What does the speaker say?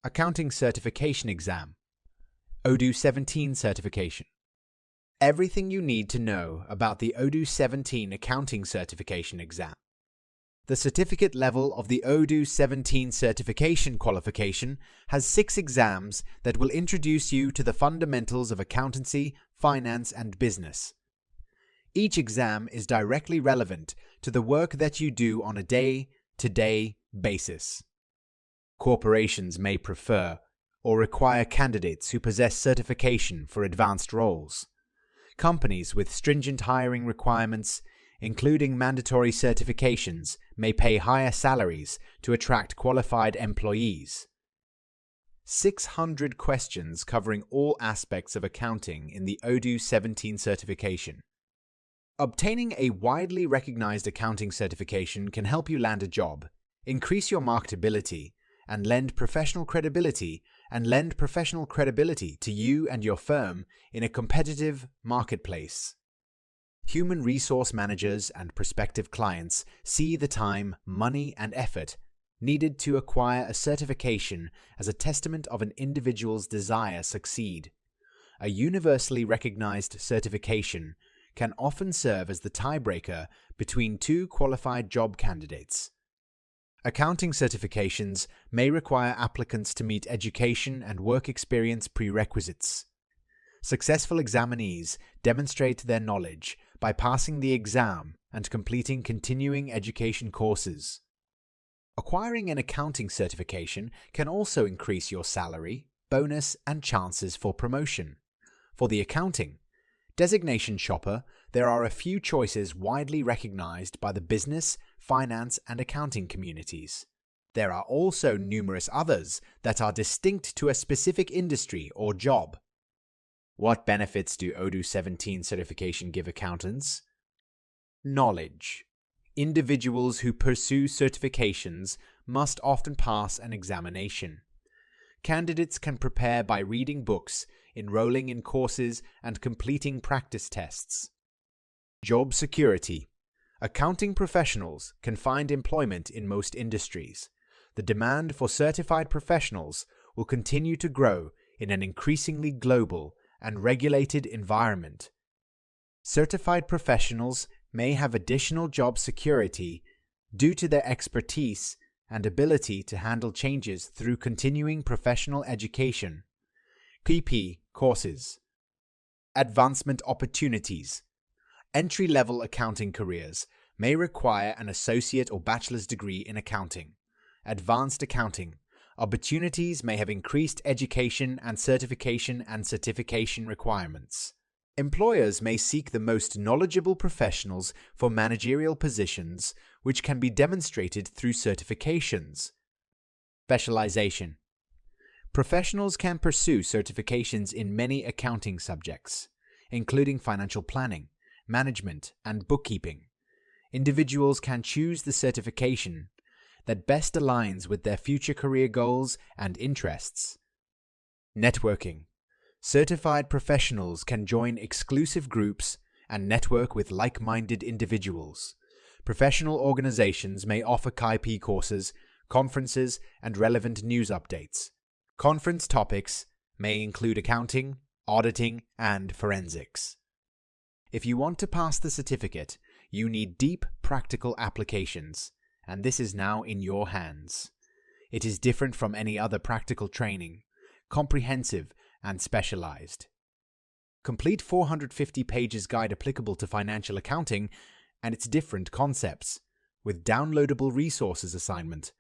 Accounting Certification Exam, Odoo 17 Certification. Everything you need to know about the Odoo 17 Accounting Certification Exam. The certificate level of the Odoo 17 Certification qualification has 6 exams that will introduce you to the fundamentals of accountancy, finance, and business. Each exam is directly relevant to the work that you do on a day-to-day basis. Corporations may prefer or require candidates who possess certification for advanced roles. Companies with stringent hiring requirements, including mandatory certifications, may pay higher salaries to attract qualified employees. 600 questions covering all aspects of accounting in the Odoo 17 certification. Obtaining a widely recognized accounting certification can help you land a job, increase your marketability, and lend professional credibility to you and your firm in a competitive marketplace. Human resource managers and prospective clients see the time, money, and effort needed to acquire a certification as a testament of an individual's desire to succeed. A universally recognized certification can often serve as the tiebreaker between two qualified job candidates. Accounting certifications may require applicants to meet education and work experience prerequisites. Successful examinees demonstrate their knowledge by passing the exam and completing continuing education courses. Acquiring an accounting certification can also increase your salary, bonus, and chances for promotion. For the accounting designation shopper, there are a few choices widely recognized by the business, finance, and accounting communities. There are also numerous others that are distinct to a specific industry or job. What benefits do Odoo 17 certification give accountants? Knowledge. Individuals who pursue certifications must often pass an examination. Candidates can prepare by reading books, enrolling in courses, and completing practice tests. Job security. Accounting professionals can find employment in most industries. The demand for certified professionals will continue to grow in an increasingly global and regulated environment. Certified professionals may have additional job security due to their expertise and ability to handle changes through continuing professional education. PP courses. Advancement opportunities. Entry-level accounting careers may require an associate or bachelor's degree in accounting. Advanced accounting opportunities may have increased education and certification requirements. Employers may seek the most knowledgeable professionals for managerial positions, which can be demonstrated through certifications. Specialization. Professionals can pursue certifications in many accounting subjects, including financial planning, management, and bookkeeping. Individuals can choose the certification that best aligns with their future career goals and interests. Networking. Certified professionals can join exclusive groups and network with like-minded individuals. Professional organizations may offer KIP courses, conferences, and relevant news updates. Conference topics may include accounting, auditing, and forensics. If you want to pass the certificate, you need deep practical applications, and this is now in your hands. It is different from any other practical training, comprehensive and specialized. Complete 450 pages guide applicable to financial accounting and its different concepts, with downloadable resources assignment,